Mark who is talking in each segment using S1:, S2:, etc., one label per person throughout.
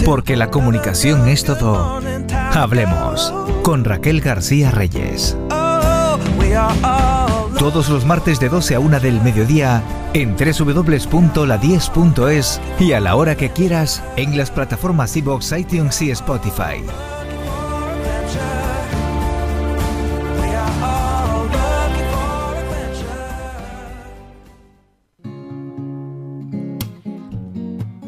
S1: Porque la comunicación es todo. Hablemos con Raquel García Reyes. Todos los martes de 12 a 1 del mediodía en www.la10.es y a la hora que quieras en las plataformas iVoox, iTunes y Spotify.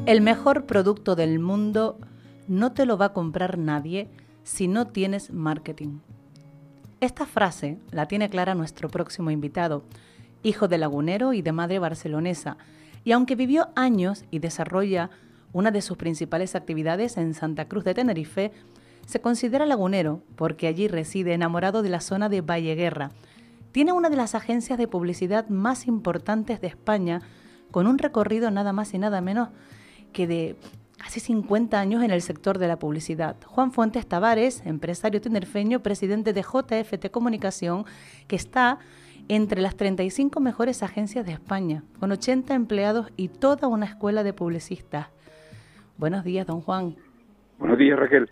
S2: El mejor producto del mundo no te lo va a comprar nadie si no tienes marketing. Esta frase la tiene clara nuestro próximo invitado, hijo de lagunero y de madre barcelonesa, y aunque vivió años y desarrolla una de sus principales actividades en Santa Cruz de Tenerife, se considera lagunero porque allí reside enamorado de la zona de Valleguerra. Tiene una de las agencias de publicidad más importantes de España, con un recorrido nada más y nada menos que de casi 50 años en el sector de la publicidad. Juan Fuentes Tavares, empresario tinerfeño, presidente de JFT Comunicación, que está entre las 35 mejores agencias de España, con 80 empleados y toda una escuela de publicistas. Buenos días, don Juan.
S3: Buenos días, Raquel.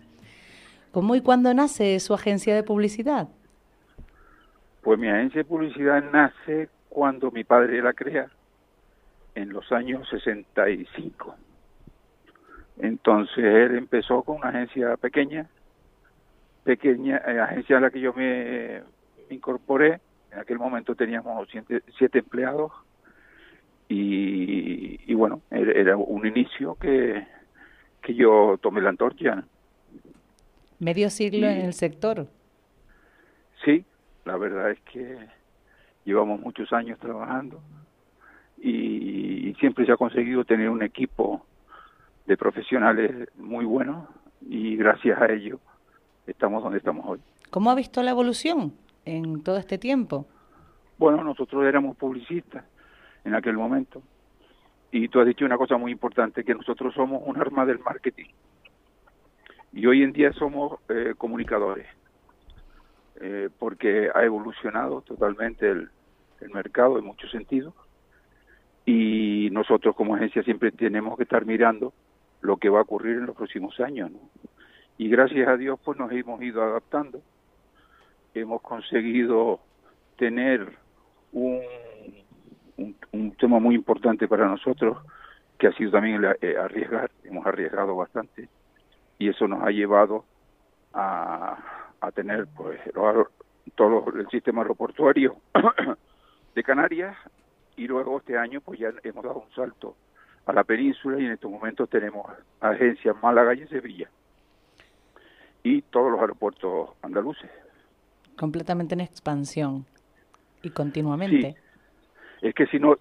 S2: ¿Cómo y cuándo nace su agencia de publicidad?
S3: Pues mi agencia de publicidad nace cuando mi padre la crea, en los años 65. Entonces él empezó con una agencia pequeña, agencia a la que yo me incorporé. En aquel momento teníamos 7 empleados y bueno, era un inicio que yo tomé la antorcha.
S2: Medio siglo en el sector.
S3: Sí, la verdad es que llevamos muchos años trabajando y siempre se ha conseguido tener un equipo de profesionales muy buenos y gracias a ello estamos donde estamos hoy.
S2: ¿Cómo ha visto la evolución en todo este tiempo?
S3: Bueno, nosotros éramos publicistas en aquel momento y tú has dicho una cosa muy importante, que nosotros somos un arma del marketing y hoy en día somos comunicadores porque ha evolucionado totalmente el mercado en muchos sentidos y nosotros como agencia siempre tenemos que estar mirando lo que va a ocurrir en los próximos años, ¿no? Y gracias a Dios pues nos hemos ido adaptando, hemos conseguido tener un tema muy importante para nosotros, que ha sido también arriesgar. Hemos arriesgado bastante y eso nos ha llevado a tener pues todo el sistema aeroportuario de Canarias, y luego este año pues ya hemos dado un salto a la península y en estos momentos tenemos agencias en Málaga y en Sevilla y todos los aeropuertos andaluces.
S2: Completamente en expansión y continuamente.
S3: Sí. Es que si no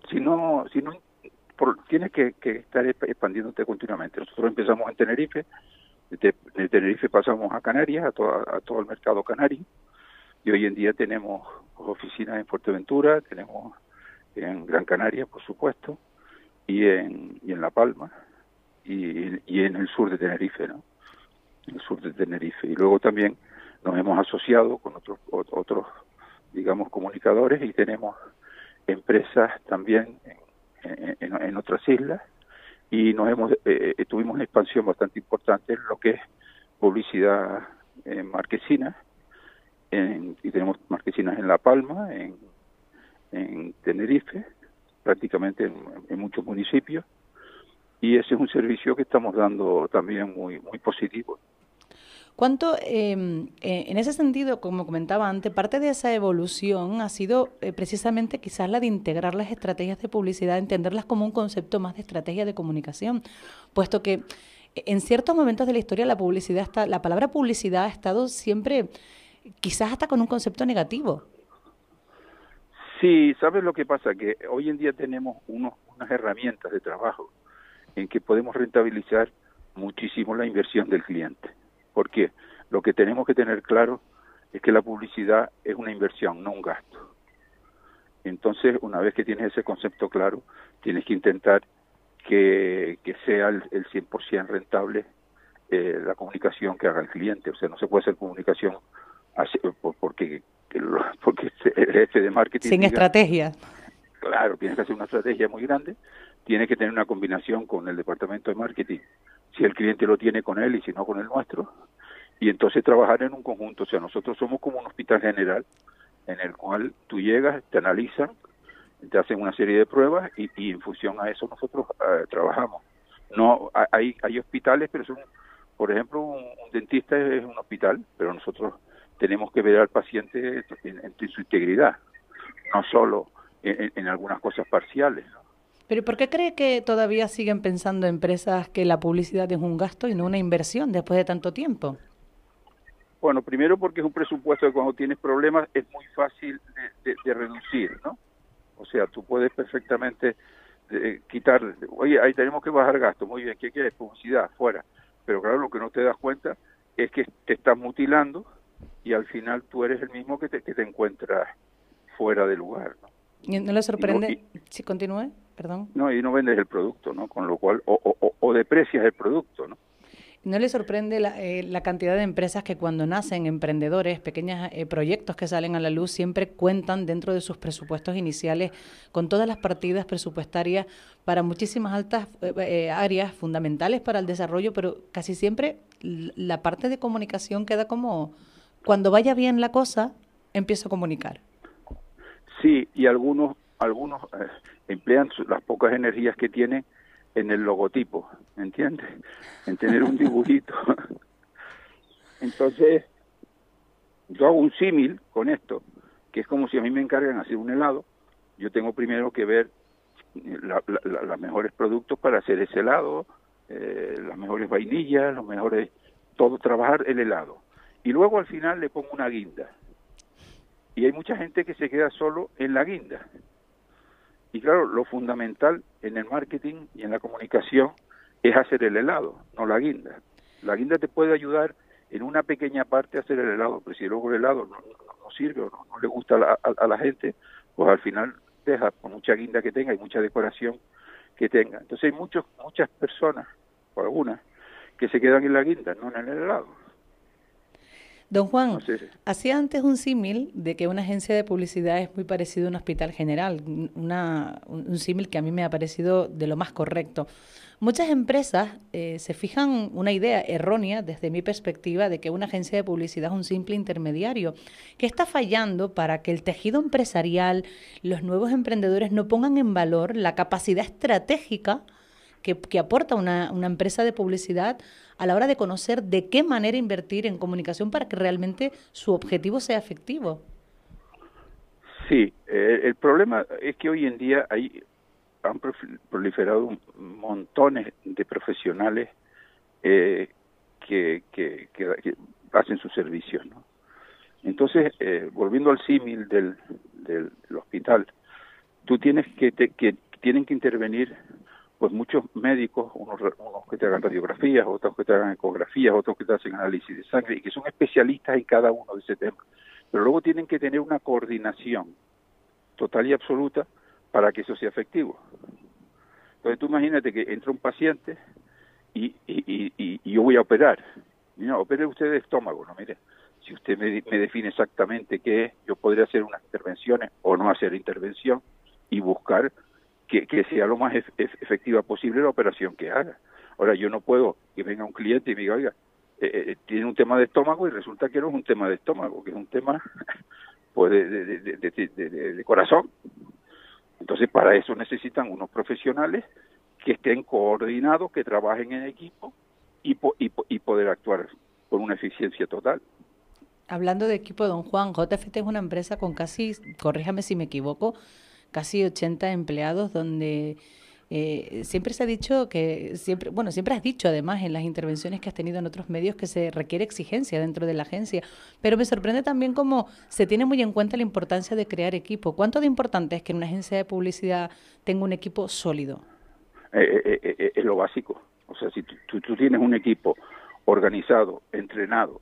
S3: tienes que estar expandiéndote continuamente. Nosotros empezamos en Tenerife, de Tenerife pasamos a Canarias, a todo el mercado canario, y hoy en día tenemos oficinas en Fuerteventura, tenemos en Gran Canaria, por supuesto, y en La Palma y en el sur de Tenerife, ¿no? En el sur de Tenerife. Y luego también nos hemos asociado con otros digamos, comunicadores y tenemos empresas también en otras islas y tuvimos una expansión bastante importante en lo que es publicidad en marquesinas y tenemos marquesinas en La Palma, en Tenerife, prácticamente en muchos municipios, y ese es un servicio que estamos dando también muy positivo.
S2: ¿Cuánto, en ese sentido, como comentaba antes, parte de esa evolución ha sido precisamente quizás la de integrar las estrategias de publicidad, entenderlas como un concepto más de estrategia de comunicación, puesto que en ciertos momentos de la historia la palabra publicidad ha estado siempre, quizás hasta con un concepto negativo?
S3: Sí, ¿sabes lo que pasa? Que hoy en día tenemos unas herramientas de trabajo en que podemos rentabilizar muchísimo la inversión del cliente. Porque lo que tenemos que tener claro es que la publicidad es una inversión, no un gasto. Entonces, una vez que tienes ese concepto claro, tienes que intentar que sea el 100% rentable la comunicación que haga el cliente. O sea, no se puede hacer comunicación porque el jefe de marketing...
S2: Sin estrategia.
S3: Claro, tienes que hacer una estrategia muy grande, tienes que tener una combinación con el departamento de marketing si el cliente lo tiene con él y si no con el nuestro, y entonces trabajar en un conjunto. O sea, nosotros somos como un hospital general en el cual tú llegas, te analizan, te hacen una serie de pruebas y en función a eso nosotros trabajamos. No, hay hospitales, pero son, por ejemplo, un dentista es un hospital, pero nosotros tenemos que ver al paciente en su integridad, no solo en algunas cosas parciales, ¿no?
S2: Pero ¿por qué cree que todavía siguen pensando empresas que la publicidad es un gasto y no una inversión después de tanto tiempo?
S3: Bueno, primero porque es un presupuesto que cuando tienes problemas es muy fácil de reducir, ¿no? O sea, tú puedes perfectamente quitar, oye, ahí tenemos que bajar gastos, muy bien, ¿qué quieres? Publicidad, fuera. Pero claro, lo que no te das cuenta es que te estás mutilando y al final tú eres el mismo que te encuentras fuera de lugar, ¿no?
S2: ¿Y no le sorprende? Si continúe, perdón.
S3: No, y no vendes el producto, ¿no? Con lo cual, o deprecias el producto, ¿no?
S2: ¿No le sorprende la cantidad de empresas que cuando nacen emprendedores, pequeños proyectos que salen a la luz, siempre cuentan dentro de sus presupuestos iniciales con todas las partidas presupuestarias para muchísimas altas áreas fundamentales para el desarrollo, pero casi siempre la parte de comunicación queda como, cuando vaya bien la cosa, empiezo a comunicar?
S3: Sí, y algunos emplean las pocas energías que tienen en el logotipo, ¿me entiendes? En tener un dibujito. Entonces, yo hago un símil con esto, que es como si a mí me encargan hacer un helado. Yo tengo primero que ver los mejores productos para hacer ese helado, las mejores vainillas, los mejores, todo, trabajar el helado. Y luego al final le pongo una guinda. Y hay mucha gente que se queda solo en la guinda. Y claro, lo fundamental en el marketing y en la comunicación es hacer el helado, no la guinda. La guinda te puede ayudar en una pequeña parte a hacer el helado, pero si luego el helado no sirve o no le gusta a la gente, pues al final deja, por mucha guinda que tenga y mucha decoración que tenga. Entonces hay muchas personas, o algunas, que se quedan en la guinda, no en el helado.
S2: Don Juan,
S3: No sé.
S2: hacía antes un símil de que una agencia de publicidad es muy parecido a un hospital general, un símil que a mí me ha parecido de lo más correcto. Muchas empresas se fijan una idea errónea, desde mi perspectiva, de que una agencia de publicidad es un simple intermediario, que está fallando para que el tejido empresarial, los nuevos emprendedores no pongan en valor la capacidad estratégica que aporta una empresa de publicidad a la hora de conocer de qué manera invertir en comunicación para que realmente su objetivo sea efectivo.
S3: Sí, el problema es que hoy en día han proliferado montones de profesionales que hacen sus servicios, ¿no? Entonces, volviendo al símil del hospital, tú tienen que intervenir pues muchos médicos, unos que te hagan radiografías, otros que te hagan ecografías, otros que te hacen análisis de sangre y que son especialistas en cada uno de ese tema. Pero luego tienen que tener una coordinación total y absoluta para que eso sea efectivo. Entonces tú imagínate que entra un paciente y yo voy a operar. Mira, opere usted de estómago, ¿no? Mire, si usted me define exactamente qué es, yo podría hacer unas intervenciones o no hacer intervención y buscar que sea lo más efectiva posible la operación que haga. Ahora, yo no puedo que venga un cliente y me diga, oiga, tiene un tema de estómago y resulta que no es un tema de estómago, que es un tema pues de corazón. Entonces, para eso necesitan unos profesionales que estén coordinados, que trabajen en equipo y poder actuar con una eficiencia total.
S2: Hablando de equipo, don Juan, JFT es una empresa con casi, corríjame si me equivoco, casi 80 empleados, donde siempre se ha dicho siempre has dicho además en las intervenciones que has tenido en otros medios que se requiere exigencia dentro de la agencia, pero me sorprende también cómo se tiene muy en cuenta la importancia de crear equipo. ¿Cuánto de importante es que una agencia de publicidad tenga un equipo sólido?
S3: Es lo básico. O sea, si tú tienes un equipo organizado, entrenado,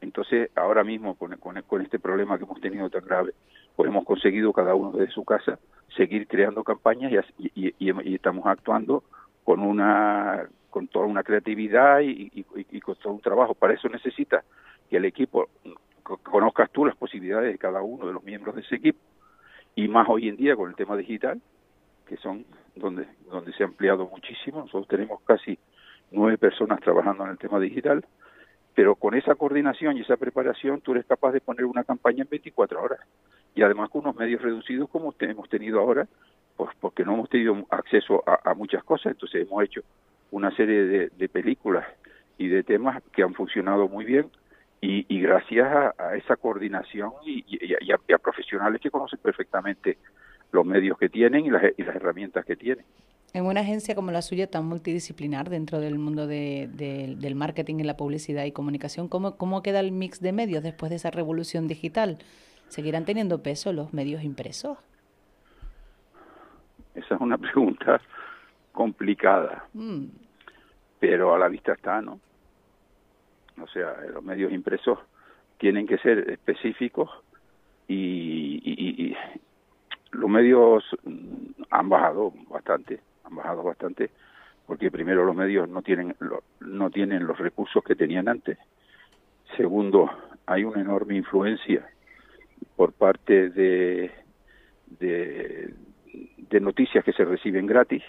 S3: entonces ahora mismo con este problema que hemos tenido tan grave, pues hemos conseguido cada uno desde su casa seguir creando campañas y estamos actuando con toda una creatividad y con todo un trabajo. Para eso necesitas que el equipo conozcas tú las posibilidades de cada uno de los miembros de ese equipo, y más hoy en día con el tema digital, que son donde se ha ampliado muchísimo. Nosotros tenemos casi 9 personas trabajando en el tema digital, pero con esa coordinación y esa preparación tú eres capaz de poner una campaña en 24 horas. Y además con unos medios reducidos como hemos tenido ahora, pues porque no hemos tenido acceso a muchas cosas, entonces hemos hecho una serie de películas y de temas que han funcionado muy bien, y gracias a esa coordinación y a profesionales que conocen perfectamente los medios que tienen y las herramientas que tienen.
S2: En una agencia como la suya, tan multidisciplinar dentro del mundo del marketing y la publicidad y comunicación, ¿cómo queda el mix de medios después de esa revolución digital? ¿Seguirán teniendo peso los medios impresos?
S3: Esa es una pregunta complicada, pero a la vista está, ¿no? O sea, los medios impresos tienen que ser específicos y los medios han bajado bastante, porque primero los medios no tienen los recursos que tenían antes. Segundo, hay una enorme influencia por parte de noticias que se reciben gratis,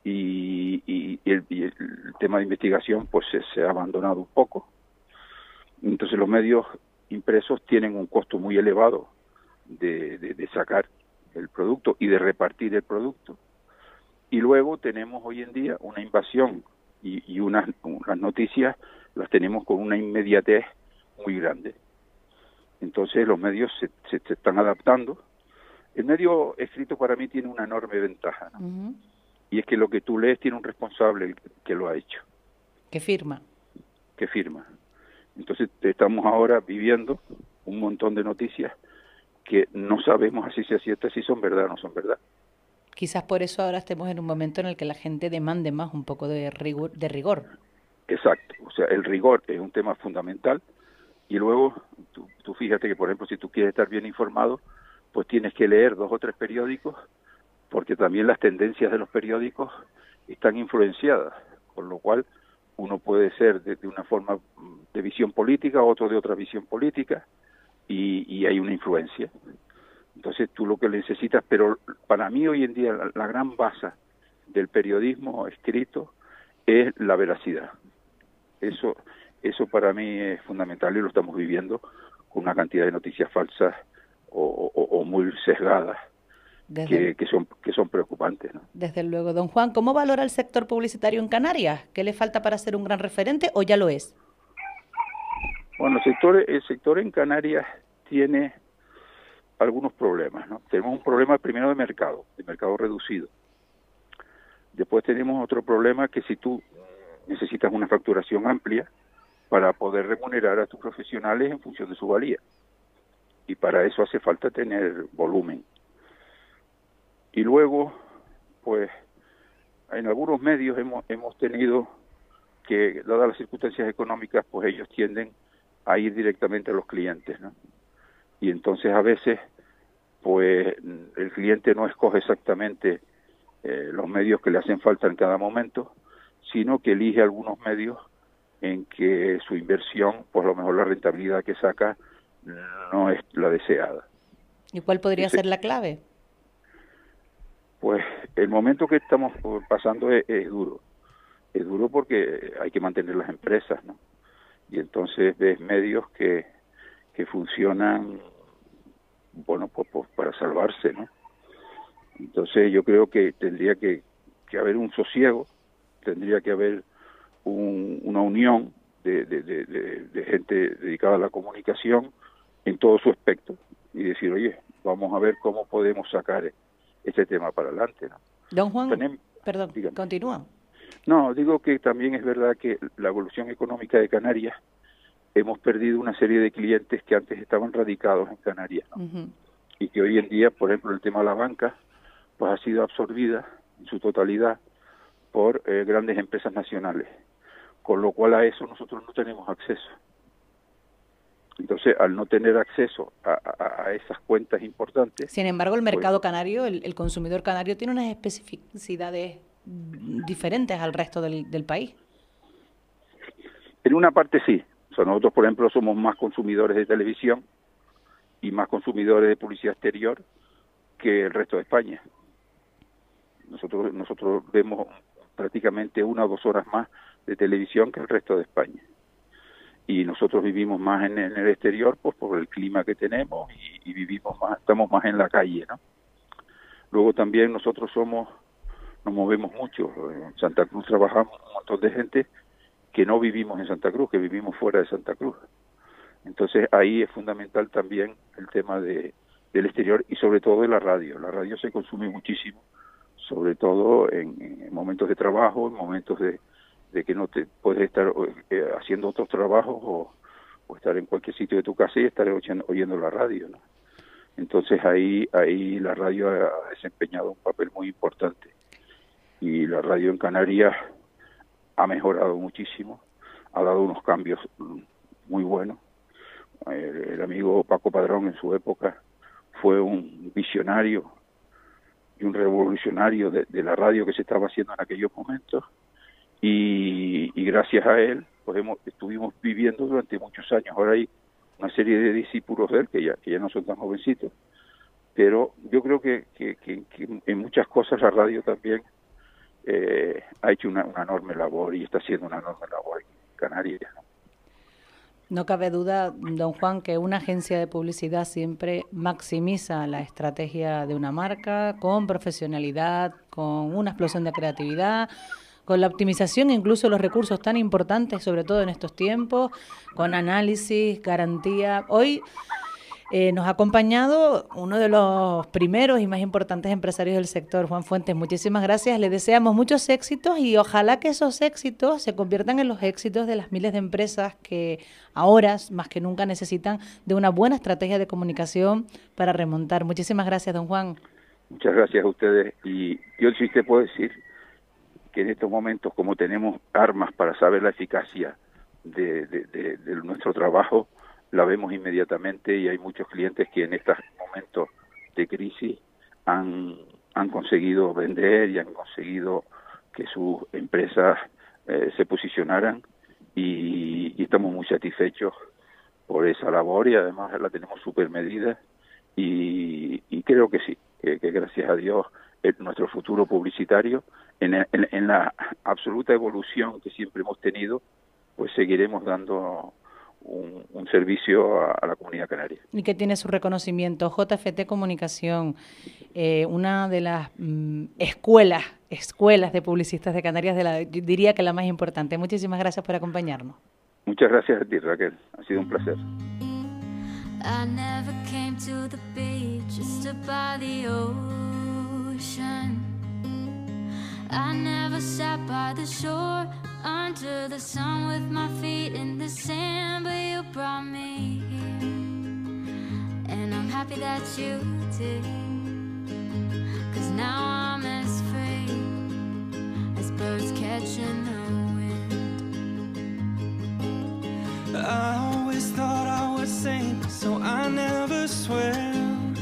S3: y el tema de investigación pues se ha abandonado un poco. Entonces los medios impresos tienen un costo muy elevado de sacar el producto y de repartir el producto. Y luego tenemos hoy en día una invasión y unas noticias las tenemos con una inmediatez muy grande. Entonces los medios se están adaptando. El medio escrito para mí tiene una enorme ventaja, ¿no? Uh-huh. Y es que lo que tú lees tiene un responsable que lo ha hecho.
S2: Que firma.
S3: Entonces estamos ahora viviendo un montón de noticias que no sabemos a ciencia cierta si son verdad o no son verdad.
S2: Quizás por eso ahora estemos en un momento en el que la gente demande más un poco de rigor.
S3: Exacto. O sea, el rigor es un tema fundamental. Y luego, tú fíjate que, por ejemplo, si tú quieres estar bien informado, pues tienes que leer 2 o 3 periódicos, porque también las tendencias de los periódicos están influenciadas, con lo cual uno puede ser de una forma de visión política, otro de otra visión política, y hay una influencia. Entonces tú lo que necesitas, pero para mí hoy en día la gran base del periodismo escrito es la veracidad. Eso para mí es fundamental, y lo estamos viviendo con una cantidad de noticias falsas o muy sesgadas que son preocupantes, ¿no?
S2: Desde luego. Don Juan, ¿cómo valora el sector publicitario en Canarias? ¿Qué le falta para ser un gran referente o ya lo es?
S3: Bueno, el sector en Canarias tiene algunos problemas, ¿no? Tenemos un problema primero de mercado reducido. Después tenemos otro problema, que si tú necesitas una facturación amplia para poder remunerar a tus profesionales en función de su valía. Y para eso hace falta tener volumen. Y luego, pues, en algunos medios hemos tenido que, dadas las circunstancias económicas, pues ellos tienden a ir directamente a los clientes, ¿no? Y entonces a veces, pues, el cliente no escoge exactamente los medios que le hacen falta en cada momento, sino que elige algunos medios en que su inversión, pues a lo mejor la rentabilidad que saca no es la deseada.
S2: ¿Y cuál podría ser la clave?
S3: Pues el momento que estamos pasando es duro. Es duro porque hay que mantener las empresas, ¿no? Y entonces ves medios que funcionan, bueno, pues para salvarse, ¿no? Entonces yo creo que tendría que haber un sosiego, tendría que haber una unión de gente dedicada a la comunicación en todo su aspecto, y decir, oye, vamos a ver cómo podemos sacar este tema para adelante, ¿no?
S2: Don Juan, perdón, dígame. Continúa.
S3: No, digo que también es verdad que la evolución económica de Canarias, hemos perdido una serie de clientes que antes estaban radicados en Canarias, ¿no? Uh-huh. Y que hoy en día, por ejemplo, el tema de la banca, pues ha sido absorbida en su totalidad por grandes empresas nacionales, con lo cual a eso nosotros no tenemos acceso. Entonces, al no tener acceso a esas cuentas importantes...
S2: Sin embargo, el mercado canario, el consumidor canario, tiene unas especificidades diferentes al resto del país.
S3: En una parte sí. O sea, nosotros, por ejemplo, somos más consumidores de televisión y más consumidores de publicidad exterior que el resto de España. Nosotros vemos prácticamente 1 o 2 horas más de televisión que el resto de España. Y nosotros vivimos más en el exterior, pues por el clima que tenemos y vivimos más, estamos más en la calle, ¿no? Luego también nosotros nos movemos mucho. En Santa Cruz trabajamos un montón de gente que no vivimos en Santa Cruz, que vivimos fuera de Santa Cruz. Entonces ahí es fundamental también el tema del exterior y sobre todo de la radio. La radio se consume muchísimo, sobre todo en momentos de trabajo, en momentos de que no te puedes estar haciendo otros trabajos o estar en cualquier sitio de tu casa y estar oyendo la radio, ¿no? Entonces ahí la radio ha desempeñado un papel muy importante y la radio en Canarias ha mejorado muchísimo, ha dado unos cambios muy buenos. El amigo Paco Padrón en su época fue un visionario y un revolucionario de la radio que se estaba haciendo en aquellos momentos y gracias a él pues estuvimos viviendo durante muchos años. Ahora hay una serie de discípulos de él que ya no son tan jovencitos, pero yo creo que en muchas cosas la radio también ha hecho una enorme labor y está haciendo una enorme labor en Canarias, ¿no?
S2: No cabe duda, don Juan, que una agencia de publicidad siempre maximiza la estrategia de una marca con profesionalidad, con una explosión de creatividad, con la optimización incluso de los recursos tan importantes, sobre todo en estos tiempos, con análisis, garantía. Hoy nos ha acompañado uno de los primeros y más importantes empresarios del sector, Juan Fuentes. Muchísimas gracias, le deseamos muchos éxitos y ojalá que esos éxitos se conviertan en los éxitos de las miles de empresas que ahora, más que nunca, necesitan de una buena estrategia de comunicación para remontar. Muchísimas gracias, don Juan.
S3: Muchas gracias a ustedes y yo sí te puedo decir que en estos momentos, como tenemos armas para saber la eficacia de nuestro trabajo, la vemos inmediatamente y hay muchos clientes que en estos momentos de crisis han conseguido vender y han conseguido que sus empresas se posicionaran y estamos muy satisfechos por esa labor y además la tenemos súper medida y creo que sí, que gracias a Dios nuestro futuro publicitario en la absoluta evolución que siempre hemos tenido, pues seguiremos dando un servicio a la comunidad canaria.
S2: Y que tiene su reconocimiento. JFT Comunicación, una de las escuelas de publicistas de Canarias, diría que la más importante. Muchísimas gracias por acompañarnos.
S3: Muchas gracias a ti, Raquel. Ha sido un placer.
S4: I never came to the beach just to buy the ocean. I never sat by the shore under the sun with my feet in the sand, but you brought me here, and I'm happy that you did, 'cause now I'm as free as birds catching the wind.
S5: I always thought I would sink, so I never swam.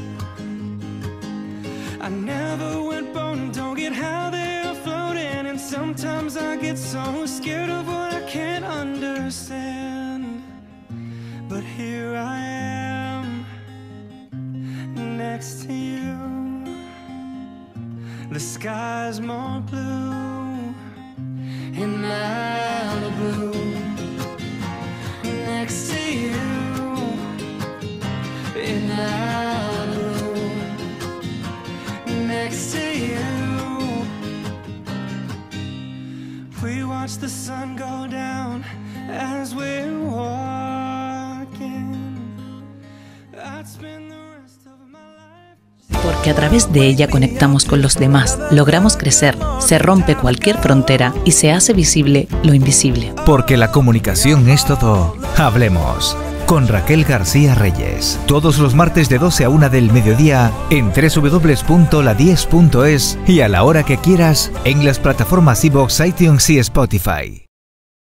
S5: I never went boating, don't get how they're floating, and sometimes I get so scared of what I can't understand. But here I am, next to you. The sky's more blue in Malibu. Next to you in Malibu. Next to you. We watch the sun go down as we're walking. I'd spend the rest of my life.
S6: Porque a través de ella conectamos con los demás, logramos crecer, se rompe cualquier frontera y se hace visible lo invisible.
S1: Porque la comunicación es todo. Hablemos con Raquel García Reyes. Todos los martes de 12 a 1 del mediodía en www.la10.es y a la hora que quieras en las plataformas iVoox, iTunes y Spotify.